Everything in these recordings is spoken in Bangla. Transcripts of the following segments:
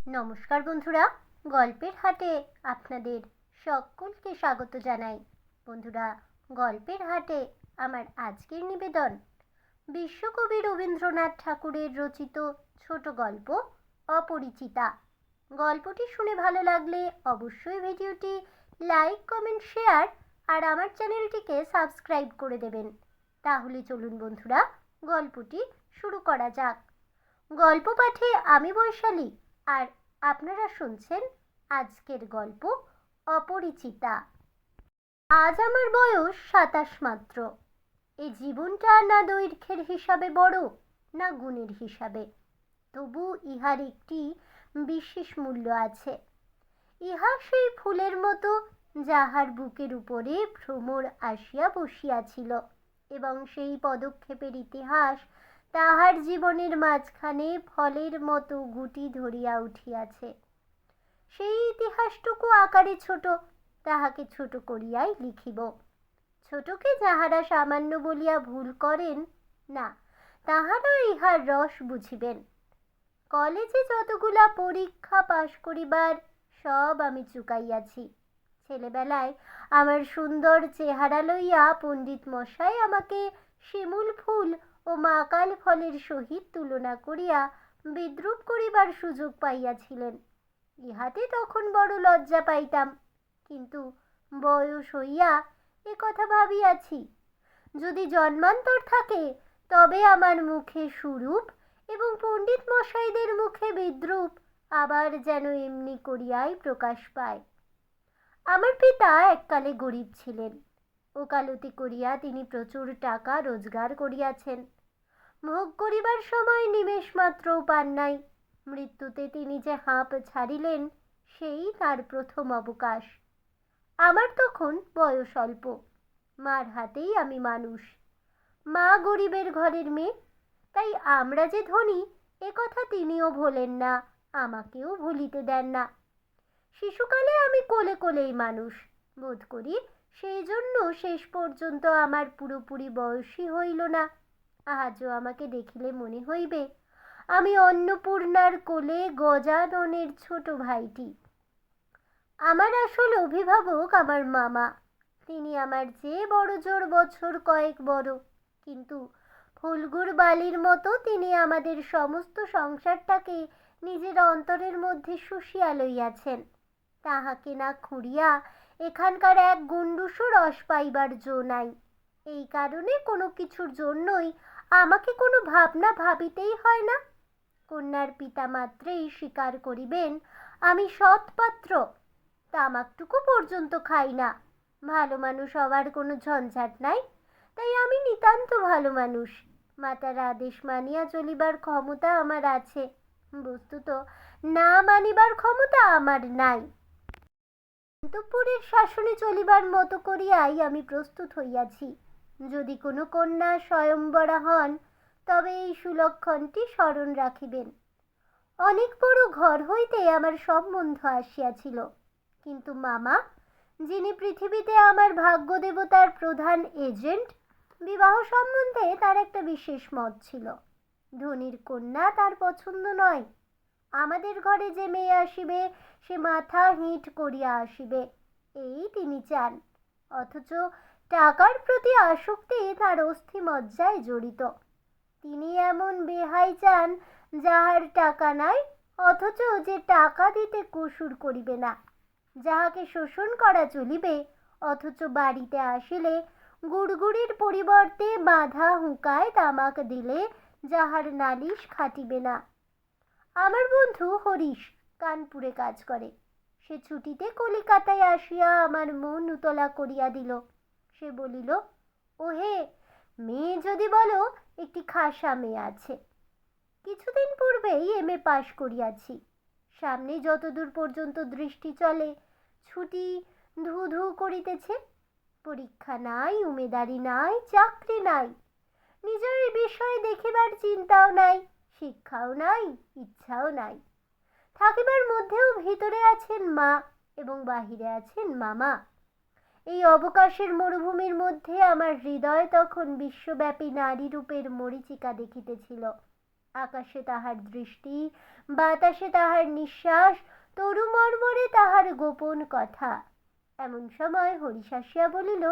নমস্কার বন্ধুরা, গল্পের হাটে আপনাদের সকলকে স্বাগত জানাই। বন্ধুরা, গল্পের হাটে আমার আজকের নিবেদন বিশ্বকবি রবীন্দ্রনাথ ঠাকুরের রচিত ছোট গল্প অপরিচিতা। গল্পটি শুনে ভালো লাগলে অবশ্যই ভিডিওটি লাইক, কমেন্ট, শেয়ার আর আমার চ্যানেলটিকে সাবস্ক্রাইব করে দেবেন। তাহলে চলুন বন্ধুরা, গল্পটি শুরু করা যাক। গল্প পাঠে আমি বৈশালী, আর আপনারা শুনছেন আজকের গল্প অপরিচিতা। আজ আমার বয়স 27 মাত্র। এই জীবনটা না দৈর্ঘ্যের হিসাবে বড়, না গুণের হিসাবে, তবু ইহার একটি বিশেষ মূল্য আছে। ইহা সেই ফুলের মতো যাহার বুকের উপরে ভ্রমর আসিয়া বসিয়াছিল, এবং সেই পদক্ষেপের ইতিহাস তাহার জীবনের মাঝখানে ফলের মতো গুটি ধরিয়া উঠিয়াছে। সেই ইতিহাসটুকু আকারে ছোট, তাহাকে ছোট করিয়াই লিখিব। ছোটকে যাহারা সামান্য বলিয়া ভুল করেন না, তাহারা ইহার রস বুঝিবেন। কলেজে যতগুলা পরীক্ষা পাশ করিবার সব আমি চুকাইয়াছি। ছেলেবেলায় আমার সুন্দর চেহারা লইয়া পণ্ডিত মশাই আমাকে শিমুল ফুল ও মাকাল ফলের সহিত তুলনা করিয়া বিদ্রূপ করিবার সুযোগ পাইয়াছিলেন। ইহাতে তখন বড় লজ্জা পাইতাম, কিন্তু বয়স হইয়া এ কথা ভাবিয়াছি, যদি জন্মান্তর থাকে তবে আমার মুখে সুরূপ এবং পণ্ডিত মশাইদের মুখে বিদ্রূপ আবার যেন এমনি করিয়াই প্রকাশ পায়। আমার পিতা এককালে গরিব ছিলেন। ওকালতি করিয়া তিনি প্রচুর টাকা রোজগার করিয়াছেন। ভোগ করিবার সময় নিমেষ মাত্রও পান নাই। মৃত্যুতে তিনি যে হাঁপ ছাড়িলেন, সেই তার প্রথম অবকাশ। আমার তখন বয়স অল্প। মার হাতেই আমি মানুষ। মা গরিবের ঘরের মেয়ে, তাই আমরা যে ধনী এ কথা তিনিও ভোলেন না, আমাকেও ভুলিতে দেন না। শিশুকালে আমি কোলে কোলেই মানুষ বোধ করি, সেই জন্য শেষ পর্যন্ত আমার পুরোপুরি বয়সই হইল না। আজও আমাকে দেখিলে মনে হইবে আমি অন্নপূর্ণার কোলে গজাননের ছোট ভাইটি। আমার আসল অভিভাবক আমার মামা। তিনি আমার চেয়ে বড় জোর বছর কয়েক বড়, কিন্তু ফুলগুর বালির মতো তিনি আমাদের সমস্ত সংসারটাকে নিজের অন্তরের মধ্যে শুষিয়া লইয়াছেন। তাহাকে না খুঁড়িয়া এখানকার এক গুন্ডুসও রস পাইবার জো নাই। এই কারণে কোনো কিছুর জন্যই আমাকে কোনো ভাবনা ভাবিতেই হয় না। কন্যার পিতা মাত্রেই স্বীকার করিবেন আমি সৎপাত্র। তামাকটুকু পর্যন্ত খাই না। ভালো মানুষ হওয়ার কোনো ঝঞ্ঝাট নাই, তাই আমি নিতান্ত ভালো মানুষ। মাতার আদেশ মানিয়া চলিবার ক্ষমতা আমার আছে, বস্তুত না মানিবার ক্ষমতা আমার নাই। অন্তঃপুরের শাসনে চলিবার মতো করিয়াই আমি প্রস্তুত হইয়াছি। যদি কোনো কন্যা স্বয়ম্বরা হন, তবে এই সুলক্ষণটি স্মরণ রাখিবেন। অনেক বড় ঘর হইতে আমার সম্বন্ধ আসিয়াছিল, কিন্তু মামা, যিনি পৃথিবীতে আমার ভাগ্য দেবতার প্রধান এজেন্ট, বিবাহ সম্বন্ধে তার একটা বিশেষ মত ছিল। ধনীর কন্যা তার পছন্দ নয়। আমাদের ঘরে যে মেয়ে আসিবে সে মাথা হিট করিয়া আসিবে, এই তিনি চান। অথচ টাকার প্রতি আসক্তি তার অস্থি মজ্জায় জড়িত। তিনি এমন বেহাই চান যাহার টাকা নাই, অথচ যে টাকা দিতে কসুর করিবে না। যাহাকে শোষণ করা চলিবে, অথচ বাড়িতে আসিলে গুড়গুড়ির পরিবর্তে বাঁধা হুঁকায় তামাক দিলে যাহার নালিশ খাটিবে না। আমার বন্ধু হরিশ কানপুরে কাজ করে। সে ছুটিতে কলিকাতায় আসিয়া আমার মন উতলা করিয়া দিল। সে বলিল, ওহে, মেয়ে যদি বলো, একটি খাসা মেয়ে আছে। কিছুদিন পূর্বেই এমএ পাশ করিয়াছি। সামনে যতদূর পর্যন্ত দৃষ্টি চলে ছুটি ধু ধু করিতেছে। পরীক্ষা নাই, উমেদারি নাই, চাকরি নাই, নিজের বিষয় দেখিবার চিন্তাও নাই, শিক্ষাও নাই, ইচ্ছাও নাই। থাকিবার মধ্যেও ভিতরে আছেন মা এবং বাহিরে আছেন মামা। এই অবকাশের মরুভূমির মধ্যে আমার হৃদয় তখন বিশ্বব্যাপী নারী রূপের মরীচিকা দেখিতেছিল। আকাশে তাহার দৃষ্টি, বাতাসে তাহার নিঃশ্বাস, তরু মর্মরে তাহার গোপন কথা। এমন সময় হরিশ আসিয়া বলিল,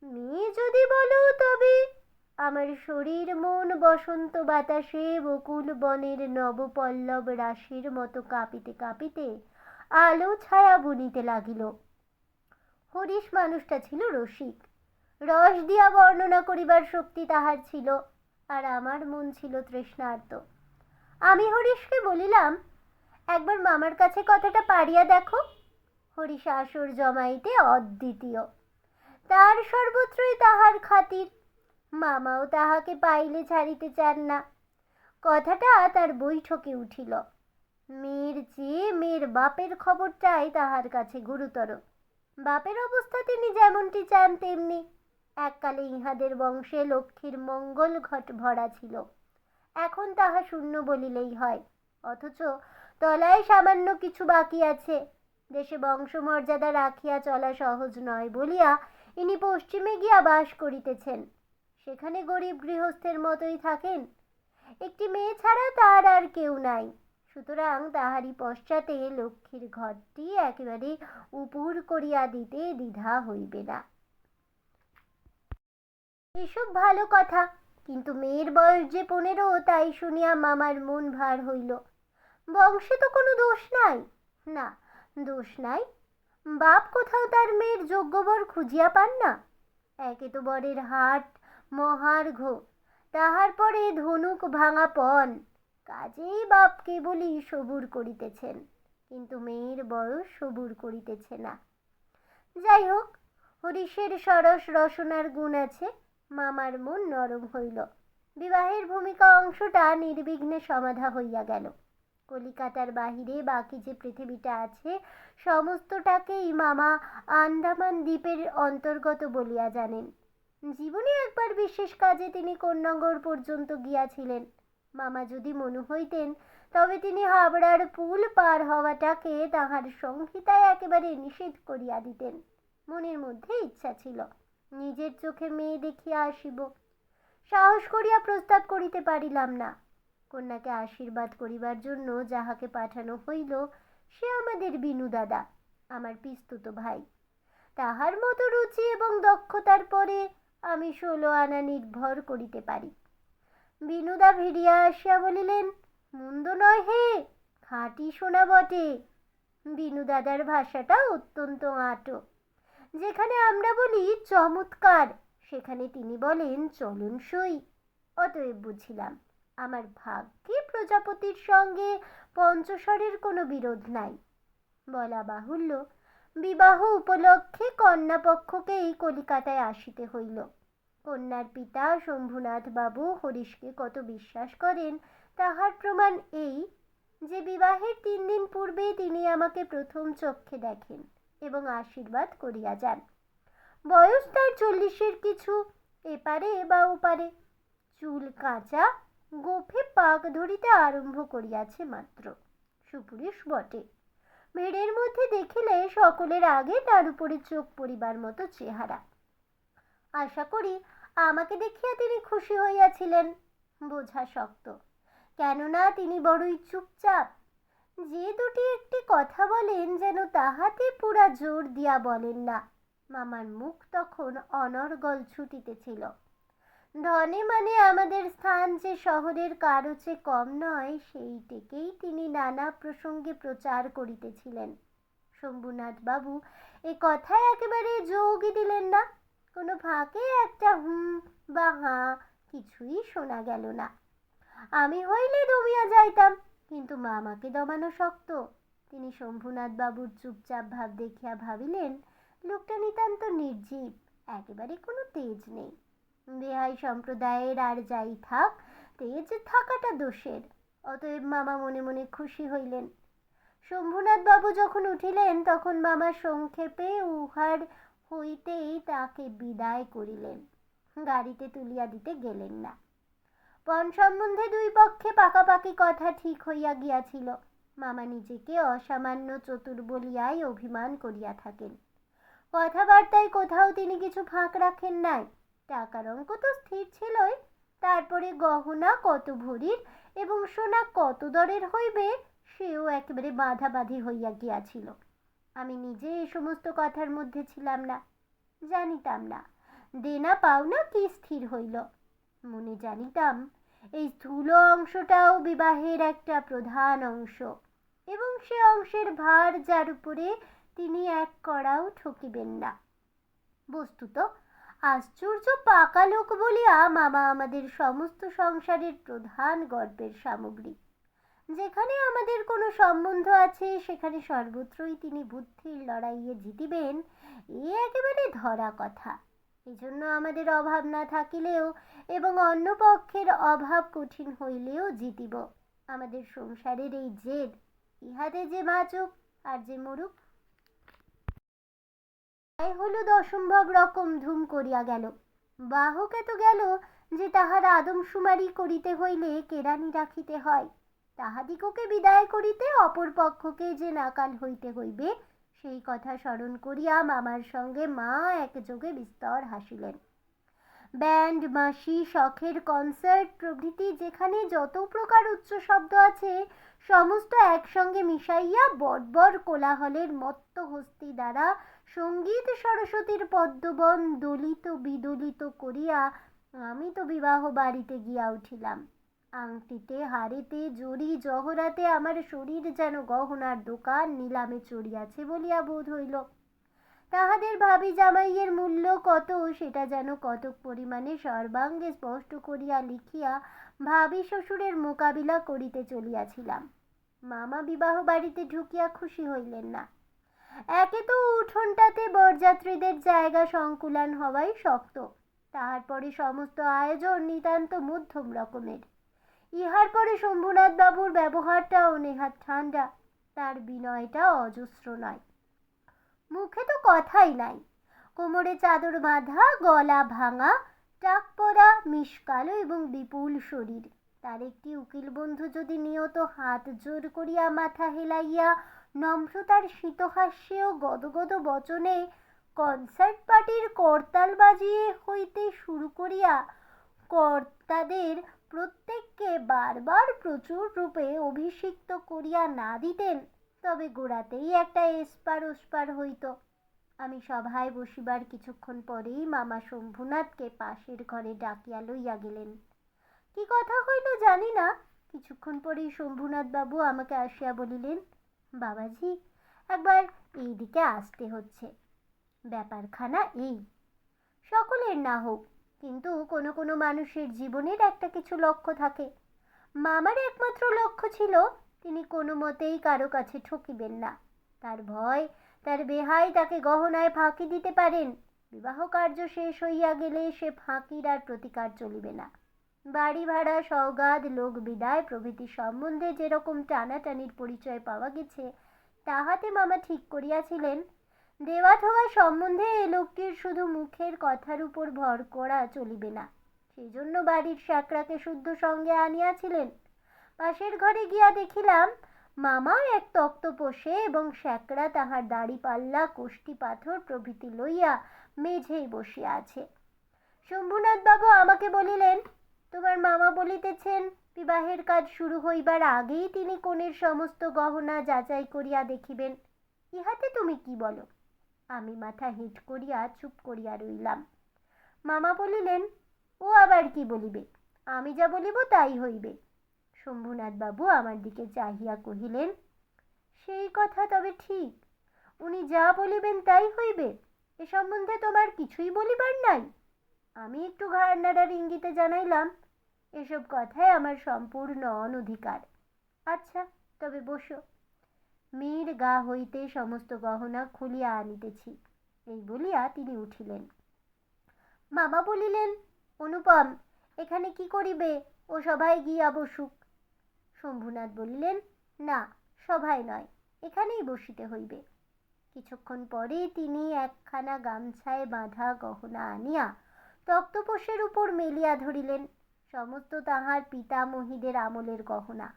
মেয়ে যদি বলো তবে। আমার শরীর মন বসন্ত বাতাসে বকুল বনের নবপল্লব রাশির মতো কাঁপিতে কাঁপিতে আলো ছায়া বুনিতে লাগিল। হরিশ মানুষটা ছিল রসিক, রস দিয়া বর্ণনা করিবার শক্তি তাহার ছিল, আর আমার মন ছিল তৃষ্ণার্ত। আমি হরিশকে বলিলাম, একবার মামার কাছে কথাটা পাড়িয়া দেখো। হরিশ আসর জমাইতে অদ্বিতীয়, তার সর্বত্রই তাহার খাতির। মামাও তাহাকে পাইলে ছাড়িতে চান না। কথাটা তার বৈঠকে উঠিল। মেয়ের চেয়ে মেয়ের বাপের খবরটাই তাহার কাছে গুরুতর। বাপের অবস্থা তিনি যেমনটি চান তেমনি। এককালে ইহাদের বংশে লক্ষ্মীর মঙ্গল ঘট ভরা ছিল, এখন তাহা শূন্য বলিলেই হয়। অথচ তলায় সামান্য কিছু বাকি আছে। দেশে বংশমর্যাদা রাখিয়া চলা সহজ নয় বলিয়া ইনি পশ্চিমে গিয়া বাস করিতেছেন। সেখানে গরিব গৃহস্থের মতোই থাকেন। একটি মেয়ে ছাড়া তার আর কেউ নাই। সুতরাং তাহারই পশ্চাতে লক্ষ্মীর ঘরটি একেবারে উপুর করিয়া দিতে দ্বিধা হইবে না। এসব ভালো কথা, কিন্তু মেয়ের বয়স যে 15, তাই শুনিয়া মামার মন ভার হইল। বংশে তো কোনো দোষ নাই। না, দোষ নাই। বাপ কোথাও তার মেয়ের যোগ্য বর খুঁজিয়া পান না। একে তো বরের হাট মহার্ঘ, তাহার পরে ধনুক ভাঙা পণ। কাজেই বাপ কেবলই সবুর করিতেছেন, কিন্তু মেয়ের বয়স সবুর করিতেছে না। যাই হোক, হরিশের সরস রসনার গুণ আছে। মামার মন নরম হইল। বিবাহের ভূমিকা অংশটা নির্বিঘ্নে সমাধা হইয়া গেল। কলিকাতার বাহিরে বাকি যে পৃথিবীটা আছে, সমস্তটাকেই মামা আন্দামান দ্বীপের অন্তর্গত বলিয়া জানেন। জীবনে একবার বিশেষ কাজে তিনি কোন্নগর পর্যন্ত গিয়াছিলেন। মামা যদি মনু হইতেন, তবে তিনি হাবড়ার পুল পার হওয়াটাকে তাহার সংহিতায় একেবারে নিষেধ করিয়া দিতেন। মনের মধ্যে ইচ্ছা ছিল, নিজের চোখে মেয়ে দেখিয়া আসিব। সাহস করিয়া প্রস্তাব করিতে পারিলাম না। কন্যাকে আশীর্বাদ করিবার জন্য যাহাকে পাঠানো হইল, সে আমাদের বিনু দাদা, আমার পিস্তুত ভাই। তাহার মতো রুচি এবং দক্ষতার পরে আমি 16 আনা নির্ভর করিতে পারি। বিনুদা ভিড়িয়া আসিয়া বলিলেন, মন্দ নয় হে, খাঁটি সোনা বটে। বিনু দাদার ভাষাটা অত্যন্ত আঁটো। যেখানে আমরা বলি চমৎকার, সেখানে তিনি বলেন চলনসই। অতএব বুঝিলাম, আমার ভাগ্যে প্রজাপতির সঙ্গে পঞ্চস্বরের কোনো বিরোধ নাই। বলা বাহুল্য, বিবাহ উপলক্ষে কন্যাপক্ষকেই কলিকাতায় আসিতে হইল। কন্যার পিতা শম্ভুনাথ বাবু হরিশকে কত বিশ্বাস করেন, তাহার প্রমাণ এই যে বিবাহের 3 দিন পূর্বে তিনি আমাকে প্রথম চক্ষে দেখেন এবং আশীর্বাদ করিয়া যান। বয়স তার 40-এর কিছু এপারে বা ওপারে। চুল কাঁচা, গোফে পাক ধরিতে আরম্ভ করিয়াছে মাত্র। সুপুরুষ বটে। ভিড়ের মধ্যে দেখিলে সকলের আগে তার উপরে চোখ পড়িবার মতো চেহারা। আশা করি আমাকে দেখিয়া তিনি খুশি হইয়াছিলেন। বোঝা শক্ত, কেননা তিনি বড়ই চুপচাপ। যে দুটি একটি কথা বলেন, যেন তাহাতে পুরা জোর দিয়া বলেন না। মামার মুখ তখন অনর্গল ছুটিতেছিল। ধনে মানে আমাদের স্থান যে শহরের কারো চেয়ে কম নয়, সেইটিকেই তিনি নানা প্রসঙ্গে প্রচার করিতেছিলেন। শম্ভুনাথ বাবু এ কথায় একেবারে যোগই দিলেন না। কোনো ফাঁকে একটা হুম বা হাঁ কিছুই শোনা গেল না। আমি হইলে দমিয়া যাইতাম, কিন্তু মামাকে দমানো শক্ত। তিনি শম্ভুনাথ বাবুর চুপচাপ ভাব দেখিয়া ভাবিলেন, লোকটা নিতান্ত নির্জীব, একেবারে কোনো তেজ নেই। বেহাই সম্প্রদায়ের আর যাই থাক, তেজ থাকাটা দোষের। অতএব মামা মনে মনে খুশি হইলেন। শম্ভুনাথ বাবু যখন উঠিলেন, তখন মামা সংক্ষেপে উহার হইতেই তাকে বিদায় করিলেন। গাড়িতে তুলিয়া দিতে গেলেন না। পণ সম্বন্ধে দুই পক্ষে পাকাপাকি কথা ঠিক হইয়া গিয়াছিল। মামা নিজেকে অসামান্য চতুর বলিয়াই অভিমান করিয়া থাকেন। কথাবার্তায় কোথাও তিনি কিছু ফাঁক রাখেন নাই। টাকার অঙ্ক তো স্থির ছিলই, তারপরে গহনা কত ভরির এবং সোনা কত দরের হইবে সেও একেবারে বাঁধাবাঁধি হইয়া গিয়াছিল। আমি নিজে এই সমস্ত কথার মধ্যে ছিলাম না, জানিতাম না দেনা পাওনা কি স্থির হইল। মনে জানিতাম এই স্থূল অংশটাও বিবাহের একটা প্রধান অংশ, এবং সে অংশের ভার যার উপরে তিনি এক কড়াও ঠকিবেন না। বস্তুত আশ্চর্য পাকা লোক বলিয়া মামা আমাদের সমস্ত সংসারের প্রধান গল্পের সামগ্রী। যেখানে আমাদের কোনো সম্বন্ধ আছে সেখানে সর্বত্রই তিনি বুদ্ধির লড়াইয়ে জিতিবেন, এ একেবারে ধরা কথা। এজন্য আমাদের অভাব না থাকিলেও এবং অন্য পক্ষের অভাব কঠিন হইলেও জিতিব। আমাদের সংসারের এই জেদ, ইহাতে যে বাঁচুক আর যে মরুক। তাই হলুদ অসম্ভব রকম ধুম করিয়া গেল। বাহক এত গেল যে তাহার আদমশুমারি করিতে হইলে কেরানি রাখিতে হয়। তাহাদিগকে বিদায় করিতে অপর পক্ষকে যে নাকাল হইতে হইবে সেই কথা স্মরণ করিয়া মামার সঙ্গে মা একযোগে বিস্তর হাসিলেন। ব্যান্ড, মাসি, শখের কনসার্ট প্রভৃতি যেখানে যত প্রকার উচ্চ শব্দ আছে সমস্ত একসঙ্গে মিশাইয়া বর্বর কোলাহলের মত্ত হস্তি দ্বারা সঙ্গীত সরস্বতীর পদ্মবন দলিত বিদলিত করিয়া আমি তো বিবাহ বাড়িতে গিয়া উঠিলাম। আংটিতে, হাড়িতে, জড়ি জহরাতে আমার শরীর যেন গহনার দোকান নিলামে চড়িয়াছে বলিয়া বোধ হইল। তাহাদের ভাবি জামাইয়ের মূল্য কত সেটা যেন কতক পরিমাণে সর্বাঙ্গে স্পষ্ট করিয়া লিখিয়া ভাবি শ্বশুরের মোকাবিলা করিতে চলিয়াছিলাম। মামা বিবাহ বাড়িতে ঢুকিয়া খুশি হইলেন না। একে তো উঠোনটাতে বরযাত্রীদের জায়গা সংকুলান হওয়াই শক্ত, তাহার পরে সমস্ত আয়োজন নিতান্ত মধ্যম রকমের। ইহার পরে শম্ভুনাথ বাবুর ব্যবহারটাও নেহাত ঠান্ডা, তার বিনয়টা অজস্র নয়। মুখে তো কথাই নাই, কোমরে চাদর বাঁধা, গলা ভাঙা, টাক পরা, মিশকালো এবং বিপুল শরীর। তার একটি উকিল বন্ধু যদি নিয়ত হাত জোর করিয়া মাথা হেলাইয়া নম্রতার শীতহাস্যে ও গদগদ বচনে কনসার্ট পার্টির করতাল বাজিয়ে হইতে শুরু করিয়া কর্তাদের প্রত্যেককে বারবার প্রচুর রূপে অভিষিক্ত করিয়া না দিতেন, তবে গোড়াতেই একটা এসপার ওসপার হইত। আমি সভায় বসিবার কিছুক্ষণ পরেই মামা শম্ভুনাথকে পাশের ঘরে ডাকিয়া লইয়া গেলেন। কি কথা হইল জানি না, কিছুক্ষণ পরেই শম্ভুনাথ বাবু আমাকে আসিয়া বলিলেন, বাবাজি একবার এই দিকে আসতে হচ্ছে। ব্যাপারখানা এই, সকলের না হোক কিন্তু কোনো কোনো মানুষের জীবনের একটা কিছু লক্ষ্য থাকে। মামার একমাত্র লক্ষ্য ছিল তিনি কোনো মতেই কারো কাছে ঠকিবেন না। তার ভয় তার বেহাই তাকে গহনায় ফাঁকি দিতে পারেন। বিবাহ কার্য শেষ হইয়া গেলে সে ফাঁকির আর প্রতিকার চলিবে না। বাড়ি ভাড়া, সওগাত, লোক বিদায় প্রভৃতি সম্বন্ধে যেরকম টানাটানির পরিচয় পাওয়া গেছে, তাহাতে মামা ঠিক করিয়াছিলেন দেওয়া থোয়া সম্বন্ধে এ লোকটির শুধু মুখের কথার উপর ভর করা চলিবে না। সেই জন্য বাড়ির শ্যাকরাকে শুদ্ধ সঙ্গে আনিয়াছিলেন। পাশের ঘরে গিয়া দেখিলাম মামা এক তক্তপোষে এবং শ্যাকরা তাহার দাড়ি পাল্লা, কোষ্ঠী পাথর প্রভৃতি লইয়া মেঝেই বসিয়া আছে। শম্ভুনাথ বাবু আমাকে বলিলেন, তোমার মামা বলিতেছেন বিবাহের কাজ শুরু হইবার আগেই তিনি কনের সমস্ত গহনা যাচাই করিয়া দেখিবেন। ইহাতে তুমি কি বলো? আমি মাথা হেঁট করিয়া চুপ করিয়া রইলাম। মামা বলিলেন, ও আবার কি বলিবে, আমি যা বলিব তাই হইবে। শম্ভুনাথ বাবু আমার দিকে চাহিয়া কহিলেন, সেই কথা তবে ঠিক, উনি যা বলিবেন তাই হইবে, এ সম্বন্ধে তোমার কিছুই বলিবার নাই? আমি একটু ঘাড় নাড়ার ইঙ্গিতে জানাইলাম, এসব কথায় আমার সম্পূর্ণ অনধিকার। আচ্ছা তবে বসো, মেয়ের গা হইতে সমস্ত গহনা খুলিয়া আনিতেছি। এই বলিয়া তিনি উঠিলেন। মামা বলিলেন, অনুপম এখানে কি করিবে, ও সভায় গিয়া বসুক। শম্ভুনাথ বলিলেন, না সভায় নয়, এখানেই বসিতে হইবে। কিছুক্ষণ পরে তিনি একখানা গামছায় বাঁধা গহনা আনিয়া তক্তপোষের উপর মেলিয়া ধরিলেন। সমস্ত তাহার পিতামহীদের আমলের গহনা,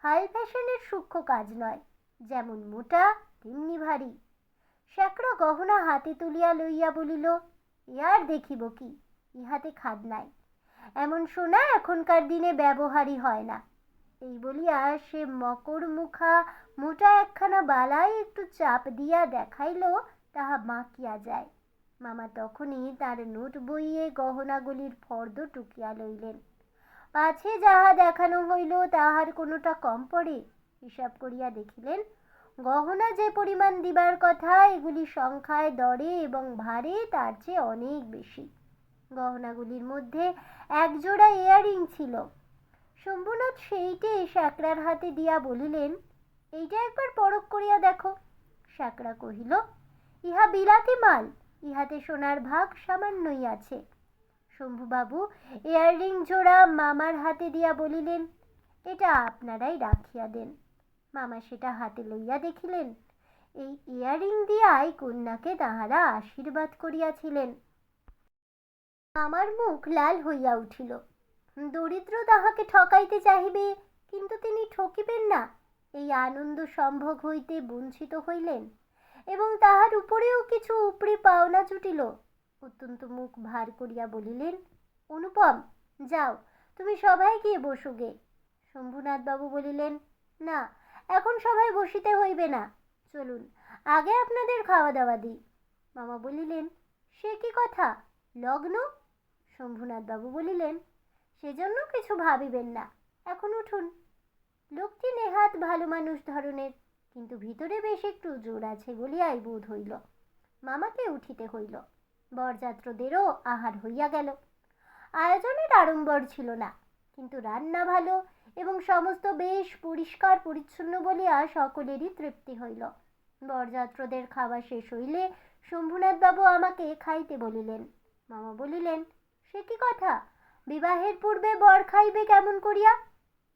হাই ফ্যাশনের সূক্ষ্ম কাজ নয়, যেমন মোটা তেমনি ভারী। শ্যাকরা গহনা হাতে তুলিয়া লইয়া বলিল, ইয়ার দেখিব কি, ইহাতে খাদ নাই, এমন সোনা এখনকার দিনে ব্যবহারই হয় না। এই বলিয়া সে মকর মুখা মোটা একখানা বালাই একটু চাপ দিয়া দেখাইল তাহা বাঁকিয়া যায়। মামা তখনই তার নোট বইয়ে গহনাগুলির ফর্দ টুকিয়া লইলেন। পাছে যাহা দেখানো হইল তাহার কোনোটা কম পড়ে। হিসাব করিয়া দেখিলেন গহনা যে পরিমাণ দিবার কথা এগুলি সংখ্যায় দরে এবং ভারে তার চেয়ে অনেক বেশি। গহনাগুলির মধ্যে একজোড়া ইয়াররিং ছিল। শম্ভুনাথ সেইটে শ্যাকরার হাতে দিয়া বলিলেন, এইটা একবার পরখ করিয়া দেখো। শ্যাকরা কহিল, ইহা বিলাতি মাল, ইহাতে সোনার ভাগ সামান্যই আছে। শম্ভুবাবু ইয়াররিং জোড়া মামার হাতে দিয়া বলিলেন, এটা আপনারাই রাখিয়া দেন। মামা সেটা হাতে লইয়া দেখিলেন এই ইয়াররিং দিয়াই কন্যাকে তাহারা আশীর্বাদ করিয়াছিলেন। আমার মুখ লাল হইয়া উঠিল। দরিদ্র তাহাকে ঠকাইতে চাহিবে, কিন্তু তিনি ঠকিবেন না, এই আনন্দ সম্ভোগ হইতে বঞ্চিত হইলেন এবং তাহার উপরেও কিছু উপরি পাওনা জুটিল। অত্যন্ত মুখ ভার করিয়া বলিলেন, অনুপম, যাও তুমি সভায় গিয়ে বসোগে। শম্ভুনাথবাবু বলিলেন, না, এখন সভায় বসিতে হইবে না, চলুন আগে আপনাদের খাওয়া দাওয়া দিই। মামা বলিলেন, সে কি কথা, লগ্ন? শম্ভুনাথবাবু বলিলেন, সেজন্য কিছু ভাবিবেন না, এখন উঠুন। লোকটি নেহাত ভালো মানুষ ধরনের, কিন্তু ভিতরে বেশ একটু জোর আছে বলিয়াই বোধ হইল। মামাকে উঠিতে হইল। বরযাত্রদেরও আহার হইয়া গেল। আয়োজনের আড়ম্বর ছিল না, কিন্তু রান্না ভালো এবং সমস্ত বেশ পরিষ্কার পরিচ্ছন্ন বলিয়া সকলেরই তৃপ্তি হইল। বরযাত্রদের খাওয়া শেষ হইলে শম্ভুনাথবাবু আমাকে খাইতে বলিলেন। মামা বলিলেন, সে কি কথা, বিবাহের পূর্বে বর খাইবে কেমন করিয়া?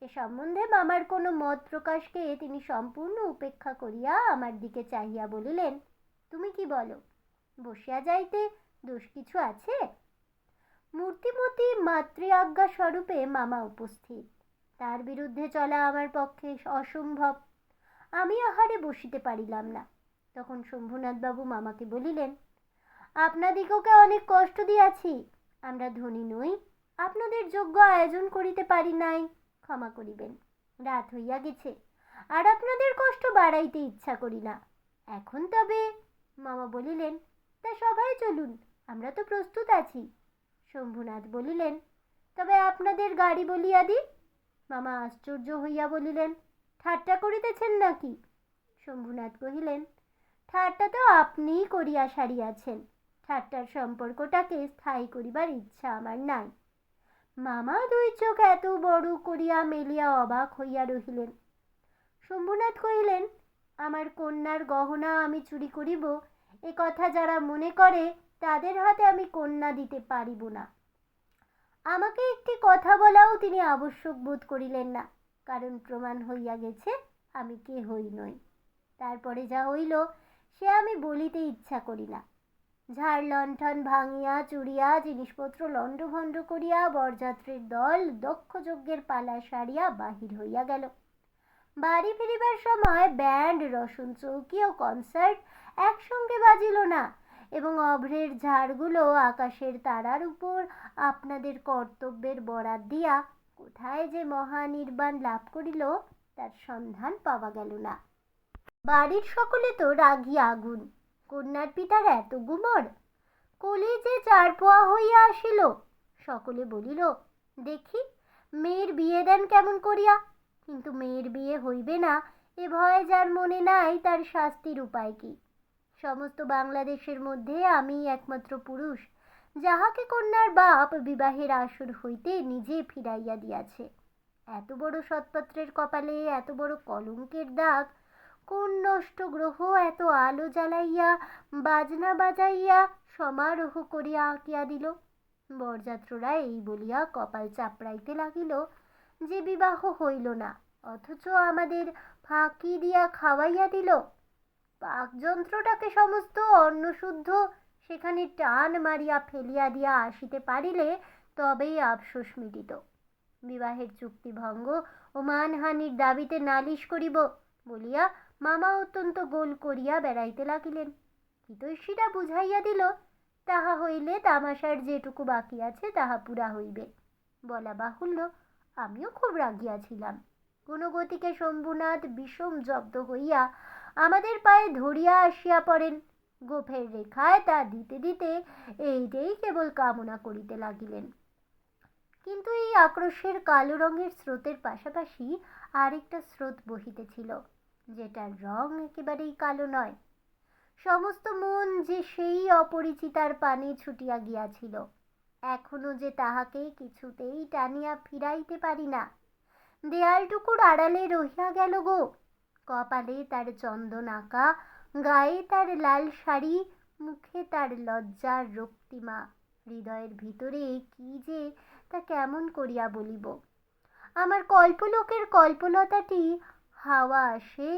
এ সম্বন্ধে মামার কোনো মত প্রকাশকে তিনি সম্পূর্ণ উপেক্ষা করিয়া আমার দিকে চাহিয়া বলিলেন, তুমি কি বলো, বসিয়া যাইতে দোষ কিছু আছে? মূর্তিমতী মাতৃ আজ্ঞা স্বরূপে মামা উপস্থিত, তার বিরুদ্ধে চলা আমার পক্ষে অসম্ভব। আমি আহারে বসিতে পারিলাম না। তখন শম্ভুনাথবাবু মামাকে বলিলেন, আপনাদিগকে অনেক কষ্ট দিয়াছি, আমরা ধনী নই, আপনাদের যোগ্য আয়োজন করিতে পারি নাই, ক্ষমা করিবেন। রাত হইয়া গেছে, আর আপনাদের কষ্ট বাড়াইতে ইচ্ছা করি না। এখন তবে? মামা বলিলেন, তা সবাই চলুন, আমরা তো প্রস্তুত আছি। শম্ভুনাথ বলিলেন, তবে আপনাদের গাড়ি বলিয়া দিই। মামা আশ্চর্য হইয়া বলিলেন, ঠাট্টা করিতেছেন নাকি? শম্ভুনাথ কহিলেন, ঠাট্টা তো আপনিই করিয়া সারিয়াছেন, ঠাট্টার সম্পর্কটাকে স্থায়ী করিবার ইচ্ছা আমার নাই। মামা দুই চোখ এত বড় করিয়া মেলিয়া অবাক হইয়া রহিলেন। শম্ভুনাথ কহিলেন, আমার কন্যার গহনা আমি চুরি করিব এ কথা যারা মনে করে তাদের হাতে আমি কন্যা দিতে পারিব না। আমাকে একটি কথা বলাও তিনি আবশ্যক বোধ করিলেন না, কারণ প্রমাণ হইয়া গেছে আমি কেহই নই। তারপরে যা হইল সে আমি বলিতে ইচ্ছা করি না। ঝাড় লণ্ঠন ভাঙিয়া চুরিয়া জিনিসপত্র লণ্ডভণ্ড করিয়া বরযাত্রীর দল দক্ষ যজ্ঞের পালা সারিয়া বাহির হইয়া গেল। বাড়ি ফিরিবার সময় ব্যান্ড, রসুন চৌকি ও কনসার্ট একসঙ্গে বাজিল না, এবং অভ্রের ঝাড়গুলো আকাশের তারার উপর আপনাদের কর্তব্যের বরাত দিয়া কোথায় যে মহানির্বাণ লাভ করিল তার সন্ধান পাওয়া গেল না। বাড়ির সকলে তো রাগিয়া আগুন। কন্যার পিতার এত গুমর, কলি যে চার পোয়া হইয়া আসিল। সকলে বলিল, দেখি মেয়ের বিয়ে দেন কেমন করিয়া। কিন্তু মেয়ের বিয়ে হইবে না এ ভয়ে যার মনে নাই তার শাস্তির উপায় কি? সমস্ত বাংলাদেশের মধ্যে আমি একমাত্র পুরুষ যাহাকে কন্যার বাপ বিবাহের আসর হইতে নিজে ফিরাইয়া দিয়াছে। এত বড় সৎপাত্রের কপালে এত বড় কলঙ্কের দাগ কোন নষ্ট গ্রহ এত আলো জ্বালাইয়া বাজনা বাজাইয়া সমারোহ করিয়া আঁকিয়া দিল? বরযাত্ররা এই বলিয়া কপাল চাপড়াইতে লাগিল যে বিবাহ হইল না, অথচ আমাদের ফাঁকি দিয়া খাওয়াইয়া দিল। পাকযন্ত্রটাকে সমস্ত অন্নশুদ্ধ সেখানে টান মারিয়া ফেলিয়া দিয়া আসিতে পারিলে তবেই আফসোস মিটিত। বিবাহের চুক্তি ভঙ্গ ও মানহানির দাবিতে নালিশ করিব বলিয়া মামা অত্যন্ত গোল করিয়া বেড়াইতে লাগিলেন। হিতৈষীরা বুঝাইয়া দিল, তাহা হইলে তামাশার যেটুকু বাকি আছে তাহা পুরা হইবে। বলা বাহুল্য, আমিও খুব রাগিয়াছিলাম। কোনো গতিকে শম্ভুনাথ বিষম জব্দ হইয়া আমাদের পায়ে ধরিয়া আসিয়া পড়েন। গোফের রেখায় তা দিতে দিতে এইটাই কেবল কামনা করিতে লাগিলেন। কিন্তু এই আক্রোশের কালো রঙের স্রোতের পাশাপাশি আরেকটা স্রোত বহিতেছিল, যেটার রং একেবারেই কালো নয়। সমস্ত মন যে সেই অপরিচিতার পানে ছুটিয়া গিয়াছিল, এখনো যে তাহাকে কিছুতেই টানিয়া ফিরাইতে পারি না। দেয়ালটুকুর আড়ালে রহিয়া গেল গো। কপালে তার চন্দন আঁকা, গায়ে তার লাল শাড়ি, মুখে তার লজ্জার রক্তিমা, হৃদয়ের ভিতরে কি যে তা কেমন করিয়া বলিব। আমার কল্পলোকের কল্পলতাটি হাওয়া আসে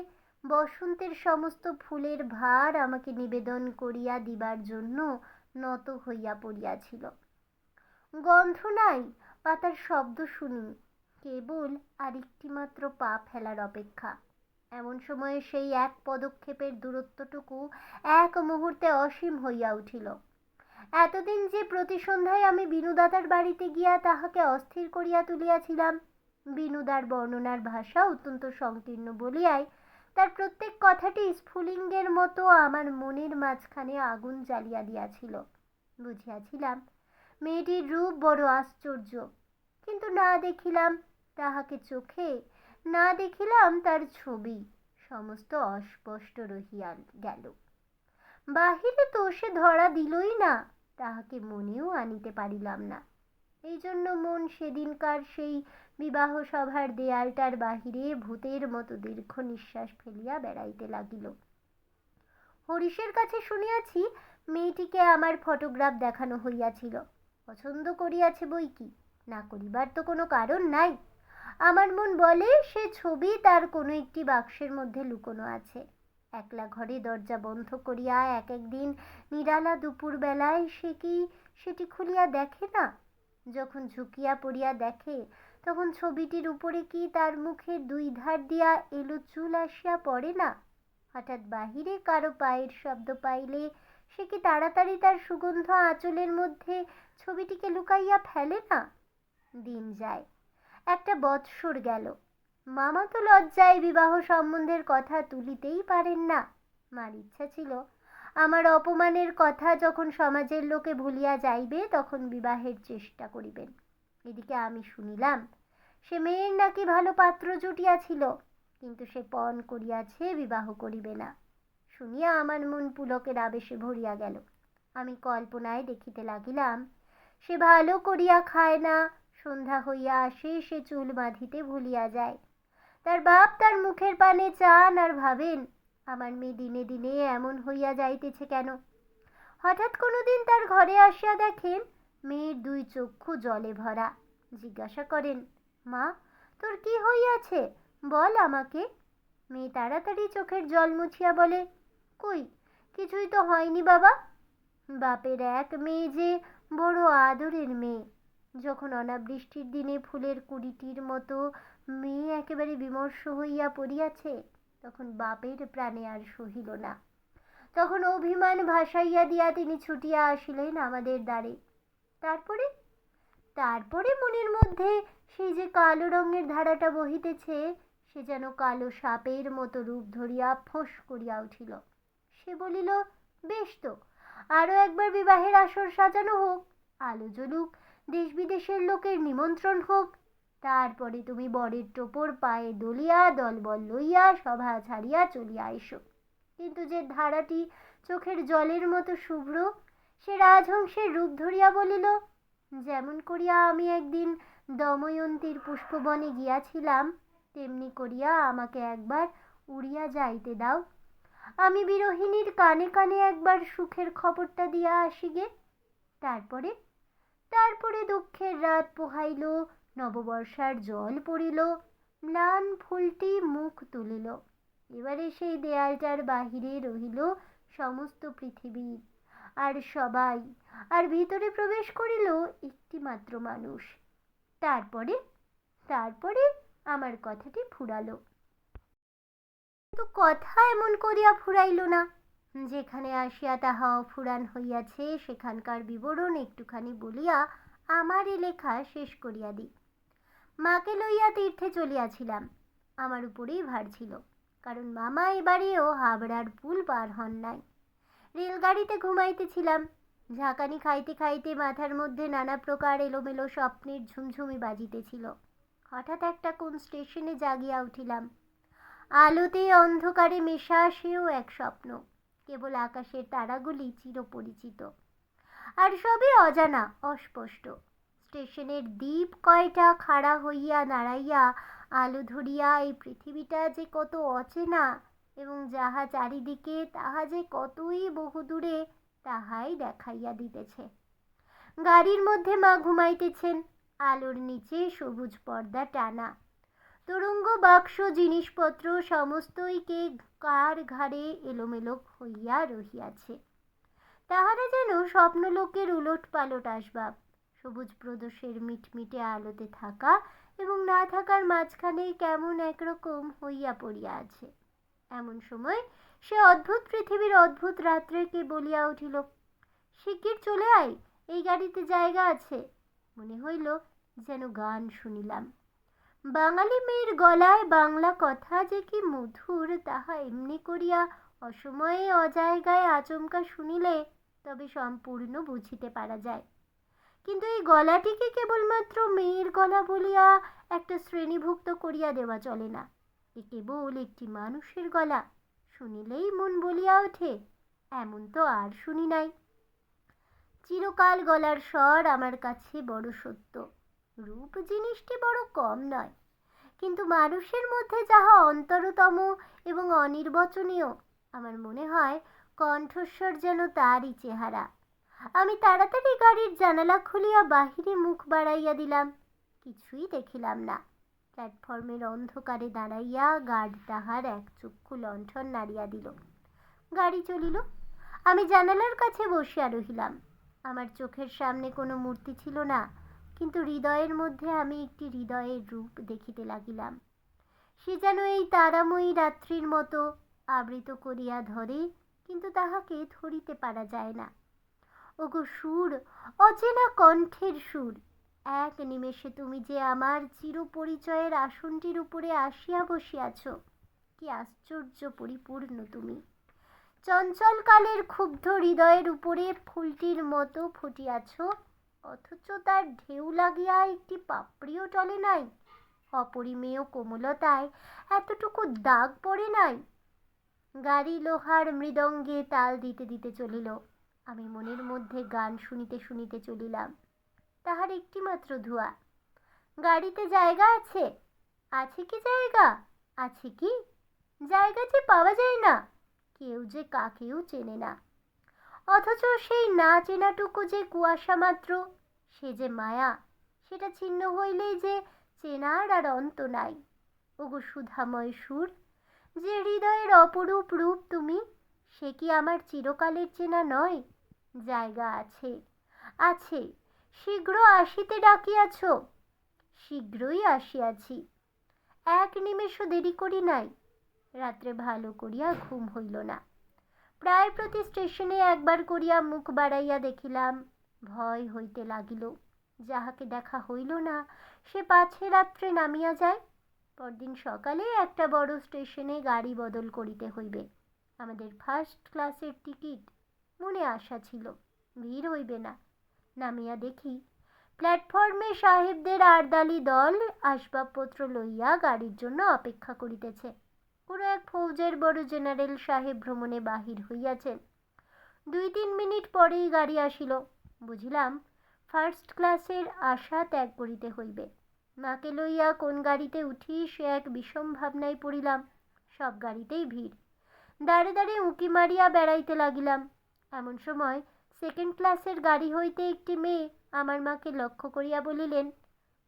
বসন্তের সমস্ত ফুলের ভার আমাকে নিবেদন করিয়া দিবার জন্য নত হইয়া পড়িয়াছিল। গন্ধ নাই, পাতার শব্দ শুনি, কেবল আরেকটি মাত্র পা ফেলার অপেক্ষা। এমন সময়ে সেই এক পদক্ষেপের দূরত্বটুকু এক মুহূর্তে অসীম হইয়া উঠিল। এতদিন যে প্রতি সন্ধ্যায় আমি বিনুদাদার বাড়িতে গিয়া তাহাকে অস্থির করিয়া তুলিয়াছিলাম, বিনুদার বর্ণনার ভাষা অত্যন্ত সংকীর্ণ বলিয়াই তার প্রত্যেক কথাটি স্ফুলিঙ্গের মতো আমার মনের মাঝখানে আগুন জ্বালিয়া দিয়াছিল। বুঝিয়াছিলাম মেয়েটির রূপ বড় আশ্চর্য, কিন্তু না দেখিলাম তাহাকে চোখে, না দেখিলাম তার ছবি, সমস্ত অস্পষ্ট রহিয়া গেল। বাহিরে তো সে ধরা দিলই না, তাহাকে মনেও আনিতে পারিলাম না। এই জন্য মন সেদিনকার সেই বিবাহ সভার দেয়ালটার বাহিরে ভূতের মতো দীর্ঘ নিঃশ্বাস ফেলিয়া বেড়াইতে লাগিল। হরিশের কাছে শুনিয়াছি মেয়েটিকে আমার ফটোগ্রাফ দেখানো হইয়াছিল। পছন্দ করিয়াছে বই কি, না করিবার তো কোনো কারণ নাই। আমার মন বলে সে ছবি তার কোনো একটি বাক্সের মধ্যে লুকোনো আছে। একলা ঘরে দরজা বন্ধ করিয়া এক একদিন নিরালা দুপুর বেলায় সে কি সেটি খুলিয়া দেখে না? যখন ঝুঁকিয়া পড়িয়া দেখে, তখন ছবিটির উপরে কি তার মুখে দুই ধার দিয়া এলো চুল আসিয়া পড়ে না? হঠাৎ বাহিরে কারো পায়ের শব্দ পাইলে সে কি তাড়াতাড়ি তার সুগন্ধ আঁচলের মধ্যে ছবিটিকে লুকাইয়া ফেলে না? দিন যায়, একটা বৎসর গেল। মামা তো লজ্জায় বিবাহ সম্বন্ধের কথা তুলিতেই পারেন না। মার ইচ্ছা ছিল আমার অপমানের কথা যখন সমাজের লোকে ভুলিয়া যাইবে তখন বিবাহের চেষ্টা করিবেন। এদিকে আমি শুনিলাম সে মেয়ের নাকি ভালো পাত্র জুটিয়াছিল, কিন্তু সে পণ করিয়াছে বিবাহ করিবে না। শুনিয়া আমার মন পুলকের আবেশে ভরিয়া গেল। আমি কল্পনায় দেখিতে লাগিলাম সে ভালো করিয়া খায় না, সন্ধ্যা হইয়া আসে সে চুল বাঁধিতে ভুলিয়া যায়। তার বাপ তার মুখের পানে চান আর ভাবেন আমার মেয়ে দিনে দিনে এমন হইয়া যাইতেছে কেন। হঠাৎ কোনোদিন তার ঘরে আসিয়া দেখেন মেয়ের দুই চক্ষু জলে ভরা। জিজ্ঞাসা করেন, মা তোর কি হইয়াছে, বল আমাকে। মেয়ে তাড়াতাড়ি চোখের জল মুছিয়া বলে, কই কিছুই তো হয়নি বাবা। বাপের এক মেয়ে যে বড় আদরের মেয়ে, যখন অনাবৃষ্টির দিনে ফুলের কুড়িটির মতো মেয়ে একেবারে বিমর্ষ হইয়া পড়িয়াছে, তখন বাপের প্রাণে আর সহিল না। তখন অভিমান ভাসাইয়া দিয়া তিনি ছুটিয়া আসিলেন আমাদের দ্বারে। তারপরে তারপরে মনের মধ্যে সেই যে কালো রঙের ধারাটা বহিতেছে, সে যেন কালো সাপের মতো রূপ ধরিয়া ফোঁস করিয়া উঠিল। সে বলিল, বেশ তো, আরও একবার বিবাহের আসর সাজানো হোক, আলো জ্বলুক, দেশ বিদেশের লোকের নিমন্ত্রণ হোক, তারপরে তুমি বরের টোপর পায়ে দলিয়া দলবল লইয়া সভা ছাড়িয়া চলিয়া এসো। কিন্তু যে ধারাটি চোখের জলের মতো শুভ্র, সে রাজহংসের রূপ ধরিয়া বলিল, যেমন করিয়া আমি একদিন দময়ন্তীর পুষ্পবনে গিয়াছিলাম, তেমনি করিয়া আমাকে একবার উড়িয়া যাইতে দাও। আমি বিরোহিণীর কানে কানে একবার সুখের খবরটা দিয়া আসি গে। তারপরে তারপরে দুঃখের রাত পোহাইল, নববর্ষার জল পড়িল, ম্লান ফুলটি মুখ তুলিল। এবারে সেই দেয়ালটার বাহিরে রহিল সমস্ত পৃথিবীর আর সবাই, আর ভিতরে প্রবেশ করিল একটি মাত্র মানুষ। তারপরে তারপরে আমার কথাটি ফুরালো। কিন্তু কথা এমন করিয়া ফুরাইল না। যেখানে আসিয়া তাহা অফুরান হইয়াছে সেখানকার বিবরণ একটুখানি বলিয়া আমার এ লেখা শেষ করিয়া দিই। মাকে লইয়া তীর্থে চলিয়াছিলাম। আমার উপরেই ভার ছিল, কারণ মামা এবারেও হাবড়ার পুল পার হন নাই। রেলগাড়িতে ঘুমাইতেছিলাম। ঝাঁকানি খাইতে খাইতে মাথার মধ্যে নানা প্রকার এলোমেলো স্বপ্নের ঝুমঝুমি বাজিতেছিল। হঠাৎ একটা কোন স্টেশনে জাগিয়া উঠিলাম। আলোতে অন্ধকারে মেশা সেও এক স্বপ্ন। কেবল আকাশের তারাগুলি চিরপরিচিত, আর সবই অজানা, অস্পষ্ট। স্টেশনের দ্বীপ কয়টা খাড়া হইয়া দাঁড়াইয়া আলো ধরিয়া এই পৃথিবীটা যে কত অচেনা, এবং যাহা চারিদিকে তাহা যে কতই বহুদূরে, তাহাই দেখাইয়া দিতেছে। গাড়ির মধ্যে মা ঘুমাইতেছেন, আলোর নিচে সবুজ পর্দা টানা। তরঙ্গ বাক্স জিনিসপত্র সমস্তই কে কার ঘাড়ে এলোমেলো হইয়া রহিয়াছে। তাহারা যেন স্বপ্নলোকের উলট পালট আসবাব, সবুজ প্রদোষের মিটমিটে আলোতে থাকা এবং না থাকার মাঝখানে কেমন একরকম হইয়া পড়িয়া আছে। এমন সময় সে অদ্ভুত পৃথিবীর অদ্ভুত রাত্রে কে বলিয়া উঠিল, শিগগির চলে আয়, এই গাড়িতে জায়গা আছে। মনে হইল যেন গান শুনিলাম। বাঙালি মেয়ের গলায় বাংলা কথা যে কি মধুর, তাহা এমনি করিয়া অসময়ে অজায়গায় আচমকা শুনিলে তবে সম্পূর্ণ বুঝিতে পারা যায়। কিন্তু এই গলাটিকে কেবলমাত্র মেয়ের গলা বলিয়া একটা শ্রেণীভুক্ত করিয়া দেওয়া চলে না। এ কেবল একটি মানুষের গলা, শুনিলেই মন বলিয়া ওঠে, এমন তো আর শুনি নাই। চিরকাল গলার স্বর আমার কাছে বড় সত্য। রূপ জিনিসটি বড় কম নয়, কিন্তু মানুষের মধ্যে যাহা অন্তরতম এবং অনির্বচনীয়, আমার মনে হয় কণ্ঠস্বর যেন তারই চেহারা। আমি তাড়াতাড়ি গাড়ির জানালা খুলিয়া বাহিরে মুখ বাড়াইয়া দিলাম। কিছুই দেখিলাম না। প্ল্যাটফর্মের অন্ধকারে দাঁড়াইয়া গার্ড তাহার এক চক্ষু লণ্ঠন নাড়িয়া দিল। গাড়ি চলিল। আমি জানালার কাছে বসিয়া রহিলাম। আমার চোখের সামনে কোনো মূর্তি ছিল না, কিন্তু হৃদয়ের মধ্যে আমি একটি হৃদয়ের রূপ দেখিতে লাগিলাম। সে যেন এই তারাময়ী রাত্রির মতো আবৃত করিয়া ধরে, কিন্তু তাহাকে ধরিতে পারা যায় না। ওগো সুর, অচেনা কণ্ঠের সুর, এক নিমেষে তুমি যে আমার চিরপরিচয়ের আসনটির উপরে আসিয়া বসিয়াছ। কি আশ্চর্য পরিপূর্ণ তুমি! চঞ্চল কালের ক্ষুব্ধ হৃদয়ের উপরে ফুলটির মতো ফুটিয়াছ, অথচ তার ঢেউ লাগিয়া একটি পাপড়িও টলে নাই। অপরিমেয় কোমলতায় এতটুকু দাগ পড়ে নাই। গাড়ি লোহার মৃদঙ্গে তাল দিতে দিতে চলিল। আমি মনের মধ্যে গান শুনিতে শুনিতে চলিলাম। তাহার একটি মাত্র ধোঁয়া। গাড়িতে জায়গা আছে? আছে কি জায়গা? আছে কি? জায়গা যে পাওয়া যায় না, কেউ যে কাকেও চেনে না। অথচ সেই না চেনাটুকু যে কুয়াশা মাত্র, সে যে মায়া, সেটা ছিন্ন হইলেই যে চেনার আর অন্ত নাই। ওগো সুধাময় সুর, যে হৃদয়ের অপরূপ রূপ তুমি, সে কি আমার চিরকালের চেনা নয়? জায়গা আছে, আছে, শীঘ্র আসিতে ডাকিয়াছ। শীঘ্রই আসিয়াছি। এক নিমেষও দেরি করি নাই। রাত্রে ভালো করিয়া ঘুম হইল না। প্রায় প্রতি স্টেশনে একবার করিয়া মুখ বাড়াইয়া দেখিলাম। ভয় হইতে লাগিল। যাহাকে দেখা হইল না, সে পাছে রাত্রে নামিয়া যায়। পরদিন সকালে একটা বড় স্টেশনে গাড়ি বদল করিতে হইবে। আমাদের ফার্স্ট ক্লাসের টিকিট। মনে আশা ছিল ভিড় হইবে না। নামিয়া দেখি প্ল্যাটফর্মে সাহেবদের আরদালি দল আসবাবপত্র লইয়া গাড়ির জন্য অপেক্ষা করিতেছে। পুরো এক ফৌজের বড় জেনারেল সাহেব ভ্রমণে বাহির হইয়াছেন। 2-3 মিনিট পরেই গাড়ি আসিল। বুঝিলাম ফার্স্ট ক্লাসের আশা ত্যাগ করিতে হইবে। মাকে লইয়া কোন গাড়িতে উঠি সে এক বিষম ভাবনায় পড়িলাম। সব গাড়িতেই ভিড়। দাঁড়ে দাঁড়ে উঁকি মারিয়া বেড়াইতে লাগিলাম। এমন সময় সেকেন্ড ক্লাসের গাড়ি হইতে একটি মেয়ে আমার মাকে লক্ষ্য করিয়া বলিলেন,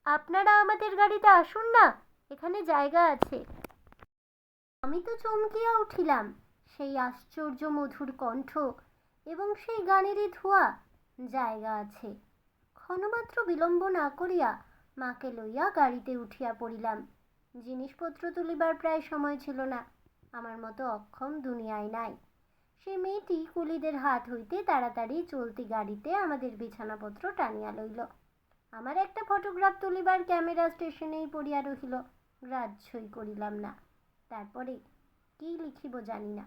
আপনারা আমাদের গাড়িতে আসুন না, এখানে জায়গা আছে। আমি তো চমকিয়া উঠিলাম। সেই আশ্চর্য মধুর কণ্ঠ এবং সেই গানেরই ধোঁয়া। জায়গা আছে। ক্ষণমাত্র বিলম্ব না করিয়া মাকে লইয়া গাড়িতে উঠিয়া পড়িলাম। জিনিসপত্র তুলিবার প্রায় সময় ছিল না। আমার মতো অক্ষম দুনিয়ায় নাই। সেই মেয়েটি কুলিদের হাত হইতে তাড়াতাড়ি চলতি গাড়িতে আমাদের বিছানাপত্র টানিয়া লইল। আমার একটা ফটোগ্রাফ তুলিবার ক্যামেরা স্টেশনেই পড়িয়া রহিল। গ্রাহ্যই করিলাম না। তারপরে কী লিখিব জানি না।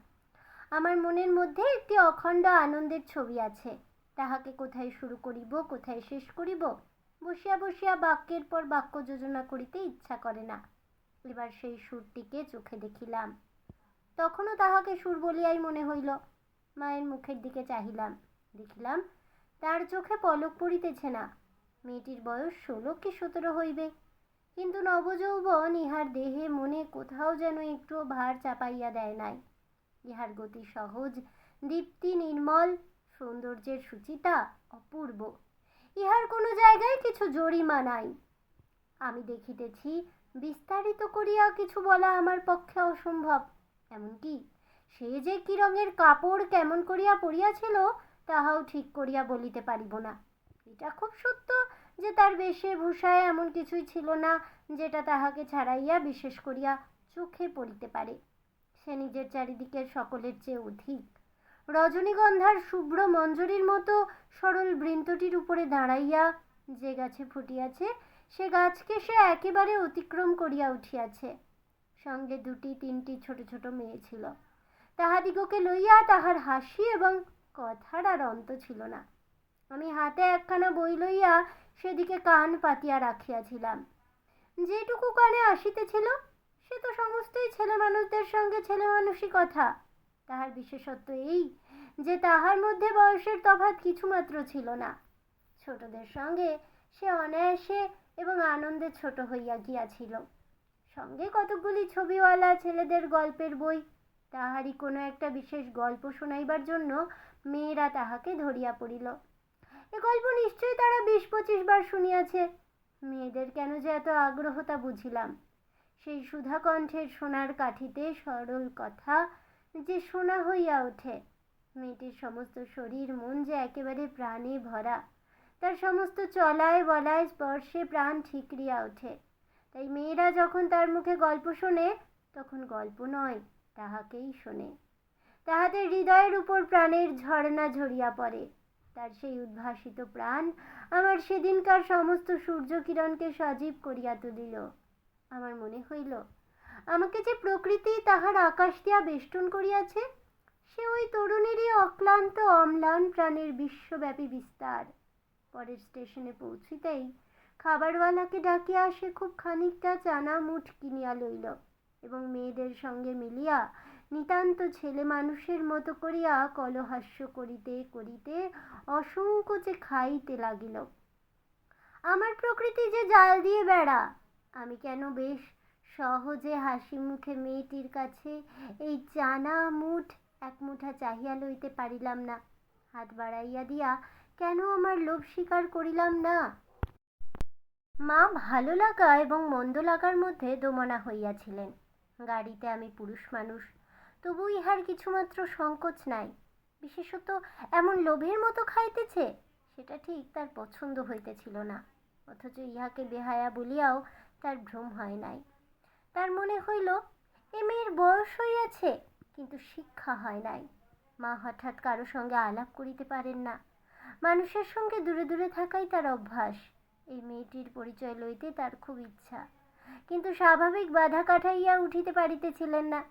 আমার মনের মধ্যে একটি অখণ্ড আনন্দের ছবি আছে, তাহাকে কোথায় শুরু করিব কোথায় শেষ করিব বসিয়া বসিয়া বাক্যের পর বাক্য যোজনা করিতে ইচ্ছা করে না। এবার সেই সুরটিকে চোখে দেখিলাম, তখনও তাহাকে সুর বলিয়াই মনে হইল। মায়ের মুখের দিকে চাহিলাম, দেখিলাম তার চোখে পলক পড়িতেছে না। মেয়েটির বয়স 16 কি 17 হইবে, কিন্তু নবযৌবন ইহার দেহে মনে কোথাও যেন একটুও ভার চাপাইয়া দেয় নাই। ইহার গতি সহজ, দীপ্তি নির্মল, সৌন্দর্যের সূচিতা অপূর্ব। ইহার কোনো জায়গায় কিছু জরিমা নাই। আমি দেখিতেছি, বিস্তারিত করিয়া কিছু বলা আমার পক্ষে অসম্ভব। এমনকি সে যে কি রঙের কাপড় কেমন করিয়া পরিয়াছিল তাহাও ঠিক করিয়া বলিতে পারিব না। এটা খুব সত্য যে তার বেশে ভূষায় এমন কিছুই ছিল না যেটা তাহাকে ছাড়াইয়া বিশেষ করিয়া চোখে পড়িতে পারে। সে নিজের চারিদিকের সকলের চেয়ে অধিক। রজনীগন্ধার শুভ্র মঞ্জরীর মতো সরল বৃন্তটির উপরে দাঁড়াইয়া যে গাছে ফুটিয়াছে সে গাছকে সে একেবারে অতিক্রম করিয়া উঠিয়াছে। সঙ্গে 2-3টি ছোট ছোট মেয়ে ছিল। তাহাদিগকে লইয়া তাহার হাসি এবং কথার আর অন্ত ছিল না। আমি হাতে একখানা বই লইয়া সেদিকে কান পাতিয়া রাখিয়াছিলাম। যেটুকু কানে আসিতেছিল সে তো সমস্তই ছেলে মানুষদের সঙ্গে ছেলে মানুষই কথা। তাহার বিশেষত্ব এই যে তাহার মধ্যে বয়সের তফাৎ কিছুমাত্র ছিল না। ছোটদের সঙ্গে সে অনায়াসে এবং আনন্দে ছোট হইয়া গিয়াছিল। সঙ্গে কতকগুলি ছবিওয়ালা ছেলেদের গল্পের বই। তাহারই কোনো একটা বিশেষ গল্প শোনাইবার জন্য মেয়েরা তাহাকে ধরিয়া পড়িল। এ গল্প নিশ্চয়ই তারা 20-25 বার শুনিয়াছে। মেয়েদের কেন যে এত আগ্রহ তা বুঝিলাম। সেই সুধাকণ্ঠের সোনার কাঠিতে সরল কথা যে শোনা হইয়া ওঠে। মেয়েটির সমস্ত শরীর মন যে একেবারে প্রাণে ভরা। তার সমস্ত চলায় বলায় স্পর্শে প্রাণ ঠিকরিয়া ওঠে। তাই মেয়েরা যখন তার মুখে গল্প শোনে তখন গল্প নয়, তাহাকেই শোনে। তাহাদের হৃদয়ের উপর প্রাণের ঝর্ণা ঝরিয়া পড়ে। তার সেই উদ্ভাসিত প্রাণ আমার সেদিনকার সমস্ত সূর্যকিরণকে সজীব করিয়া তুলিল। আমার মনে হইল আমাকে যে প্রকৃতি তাহার আকাশ দিয়া বেষ্টন করিয়াছে সে ওই তরুণীরই অক্লান্ত অম্লান প্রাণের বিশ্বব্যাপী বিস্তার। পরের স্টেশনে পৌঁছিতেই খাবারওয়ালাকে ডাকিয়া সে খুব খানিকটা চানা মুঠ কিনিয়া লইল এবং মেয়েদের সঙ্গে মিলিয়া নিতান্ত ছেলে মানুষের মতো করিয়া কলহাস্য করিতে করিতে অসংকোচে খাইতে লাগিল। আমার প্রকৃতি যে জাল দিয়ে বেড়া। আমি কেন বেশ সহজে হাসি মুখে মেয়েটির কাছে এই চানা মুঠ এক মুঠা চাহিয়া লইতে পারিলাম না? হাত বাড়াইয়া দিয়া কেন আমার লোভ স্বীকার করিলাম না? মা ভালো লাগা এবং মন্দ লাগার মধ্যে দোমনা হইয়াছিলেন। গাড়িতে আমি পুরুষ মানুষ, তবু ইহার কিছুমাত্র সংকোচ নাই। বিশেষত এমন লোভের মতো খাইতেছে সেটা ঠিক তার পছন্দ হইতেছিল না। অথচ ইহাকে বেহায়া বলিয়াও তার ভ্রম হয় নাই। তার মনে হইল এ মেয়ের বয়স হইয়াছে কিন্তু শিক্ষা হয় নাই। মা হঠাৎ কারো সঙ্গে আলাপ করিতে পারেন না। মানুষের সঙ্গে দূরে দূরে থাকাই তার অভ্যাস। এই মেয়েটির পরিচয় লইতে তার খুব ইচ্ছা, কিন্তু স্বাভাবিক বাধা কাটাইয়া উঠিতে পারিতেছিলেন না।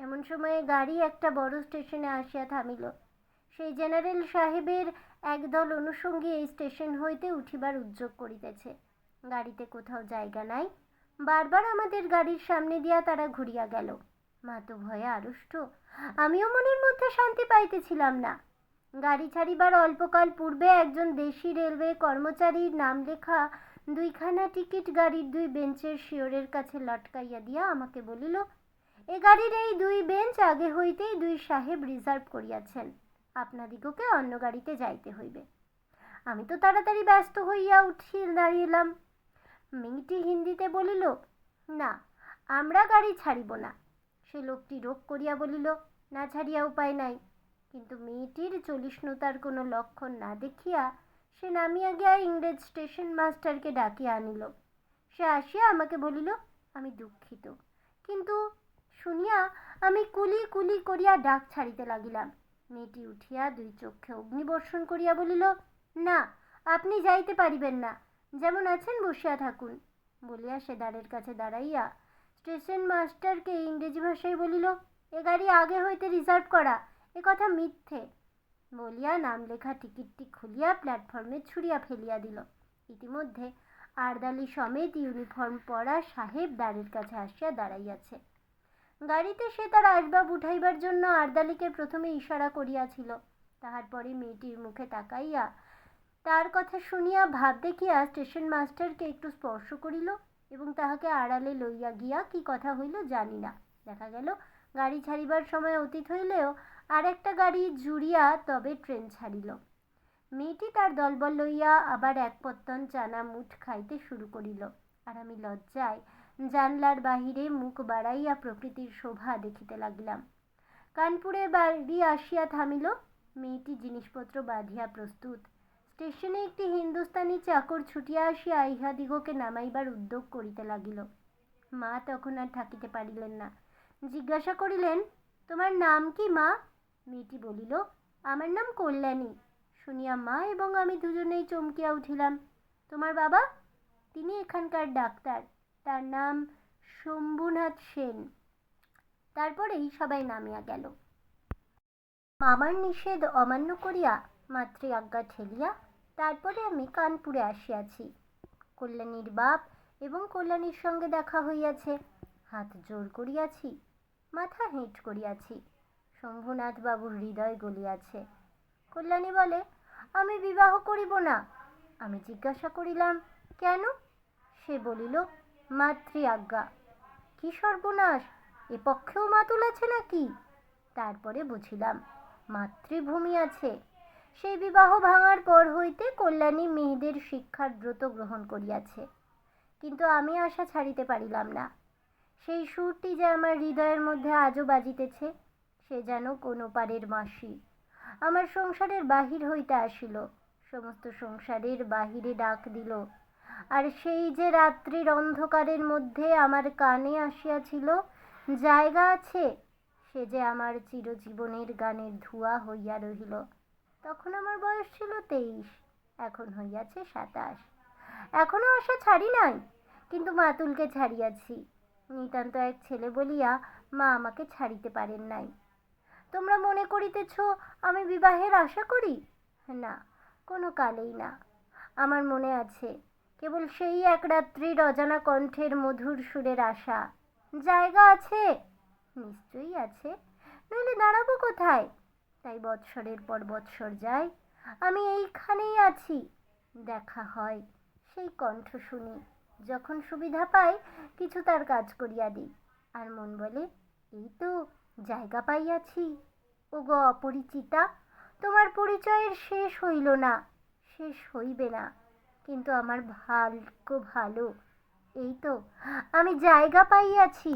এমন সময়ে গাড়ি একটা বড় স্টেশনে আসিয়া থামিল। সেই জেনারেল সাহেবের একদল অনুষঙ্গী এই স্টেশন হইতে উঠিবার উদ্যোগ করিতেছে। গাড়িতে কোথাও জায়গা নাই। বারবার আমাদের গাড়ির সামনে দিয়া তারা ঘুরিয়া গেল। মা তো ভয়ে আড়ষ্ট, আমিও মনের মধ্যে শান্তি পাইতেছিলাম না। গাড়ি ছাড়িবার অল্পকাল পূর্বে একজন দেশি রেলওয়ে কর্মচারীর নাম লেখা 2খানা টিকিট গাড়ির 2 বেঞ্চের শিওরের কাছে লটকাইয়া দিয়া আমাকে বলিল, এ গাড়ির এই 2 বেঞ্চ আগে হইতেই 2 সাহেব রিজার্ভ করিয়াছেন, আপনাদিগকে অন্য গাড়িতে যাইতে হইবে। আমি তো তাড়াতাড়ি ব্যস্ত হইয়া উঠি দাঁড়িয়েলাম। মেয়েটি হিন্দিতে বলিল, না, আমরা গাড়ি ছাড়িব না। সে লোকটি রোগ করিয়া বলিল, না ছাড়িয়া উপায় নাই। কিন্তু মেয়েটির চলিষ্ণুতার কোনো লক্ষণ না দেখিয়া সে নামিয়া গিয়া ইংরেজ স্টেশন মাস্টারকে ডাকিয়া আনিল। সে আসিয়া আমাকে বলিল, আমি দুঃখিত, কিন্তু শুনিয়া আমি কুলি কুলি করিয়া ডাক ছাড়িতে লাগিলাম। মেয়েটি উঠিয়া 2 চক্ষে অগ্নিবর্ষণ করিয়া বলিল, না, আপনি যাইতে পারিবেন না, যেমন আছেন বসিয়া থাকুন। বলিয়া সে দ্বারের কাছে দাঁড়াইয়া স্টেশন মাস্টারকে ইংরেজি ভাষায় বলিল, এ গাড়ি আগে হইতে রিজার্ভ করা, এ কথা মিথ্যে বলিয়া নাম লেখা টিকিটটি খুলিয়া প্ল্যাটফর্মে ছুঁড়িয়া ফেলিয়া দিল। ইতিমধ্যে আরদালি সমেত ইউনিফর্ম পরা সাহেব দ্বারের কাছে আসিয়া দাঁড়াইয়াছে। গাড়িতে সে তার আসবাব উঠাইবার জন্য আরদালিকে প্রথমে ইশারা করিয়াছিল। তাহার পরে মেয়েটির মুখে তাকাইয়া তার কথা শুনিয়া ভাব দেখিয়া স্টেশন মাস্টারকে একটু স্পর্শ করিল এবং তাহাকে আড়ালে লইয়া গিয়া কি কথা হইল জানি না। দেখা গেল গাড়ি ছাড়িবার সময় অতীত হইলেও আর একটা গাড়ি জুড়িয়া তবে ট্রেন ছাড়িল। মেয়েটি তার দলবল লইয়া আবার এক পত্তন চানা মুঠ খাইতে শুরু করিল, আর আমি লজ্জায় জানলার বাহিরে মুখ বাড়াইয়া প্রকৃতির শোভা দেখিতে লাগিলাম। কানপুরে বাড়ি আসিয়া থামিল। মেয়েটি জিনিসপত্র বাঁধিয়া প্রস্তুত। স্টেশনে একটি হিন্দুস্তানি চাকর ছুটিয়া আসিয়া ইহাদিগকে নামাইবার উদ্যোগ করিতে লাগিল। মা তখন আর থাকিতে পারিলেন না, জিজ্ঞাসা করিলেন, তোমার নাম কি মা? মেয়েটি বলিল, আমার নাম কল্যাণী। শুনিয়া মা এবং আমি দুজনেই চমকিয়া উঠিলাম। তোমার বাবা? তিনি এখানকার ডাক্তার, তার নাম শম্ভুনাথ সেন। তারপরেই সবাই নামিয়া গেল। মামার নিষেধ অমান্য করিয়া মাতৃ আজ্ঞা ঠেলিয়া তারপরে আমি কানপুরে আসিয়াছি। কল্যাণীর বাপ এবং কল্যাণীর সঙ্গে দেখা হইয়াছে। হাত জোর করিয়াছি, মাথা হেঁট করিয়াছি। শম্ভুনাথ বাবুর হৃদয় গলিয়াছে। কল্যাণী বলে, আমি বিবাহ করিব না। আমি জিজ্ঞাসা করিলাম, কেন? সে বলিল, মাতৃ আজ্ঞা। কি সর্বনাশ, এ পক্ষেও মাতুল আছে নাকি? তারপরে বুঝিলাম মাতৃভূমি আছে। সেই বিবাহ ভাঙার পর হইতে কল্যাণী মেয়েদের শিক্ষার ব্রত গ্রহণ করিয়াছে। কিন্তু আমি আশা ছাড়িতে পারিলাম না। সেই সুরটি যে আমার হৃদয়ের মধ্যে আজও বাজিতেছে, সে যেন কোন পারের মাসি আমার সংসারের বাহির হইতে আসিল, সমস্ত সংসারের বাহিরে ডাক দিল। আর সেই যে রাত্রির অন্ধকারের মধ্যে আমার কানে আসিয়াছিল, জায়গা আছে, সে যে আমার চিরজীবনের গানের ধোঁয়া হইয়া রহিল। তখন আমার বয়স ছিল 23, এখন হইয়াছে 27। এখনো আশা ছাড়ি নাই, কিন্তু মাতুলকে ছাড়িয়াছি। নিতান্ত এক ছেলে বলিয়া মা আমাকে ছাড়িতে পারেন নাই। তোমরা মনে করিতেছ আমি বিবাহের আশা করি? না, কোনো কালেই না। আমার মনে আছে কেবল সেই এক রাত্রির অজানা কণ্ঠের মধুর সুরের আশা। জায়গা আছে? নিশ্চয়ই আছে, নইলে দাঁড়াবো কোথায়? তাই বৎসরের পর বৎসর যায়, আমি এইখানেই আছি। দেখা হয়, সেই কণ্ঠ শুনি। যখন সুবিধা পাই কিছু তার কাজ করিয়া দিই, আর মন বলে, এই তো জায়গা পাইয়াছি। ওগো অপরিচিতা, তোমার পরিচয়ের শেষ হইল না, শেষ হইবে না, কিন্তু আমার ভাগ্য ভালো, এই তো আমি জায়গা পাইয়াছি।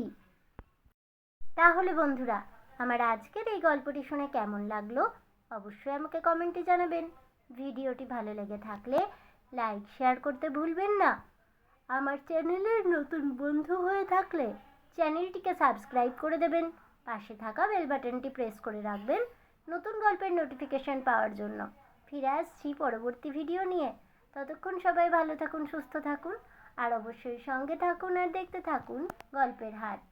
তাহলে বন্ধুরা, আমার আজকের এই গল্পটি শুনে কেমন লাগলো অবশ্যই আমাকে কমেন্টে জানাবেন। ভিডিওটি ভালো লেগে থাকলে লাইক শেয়ার করতে ভুলবেন না। আমার চ্যানেলের নতুন বন্ধু হয়ে থাকলে চ্যানেলটিকে সাবস্ক্রাইব করে দেবেন। পাশে থাকা বেল বাটনটি প্রেস করে রাখবেন নতুন গল্পের নোটিফিকেশন পাওয়ার জন্য। ফিরে আসছি পরবর্তী ভিডিও নিয়ে। ততক্ষণ সবাই ভালো থাকুন, সুস্থ থাকুন, আর অবশ্যই সঙ্গে থাকুন আর দেখতে থাকুন গল্পের হাট।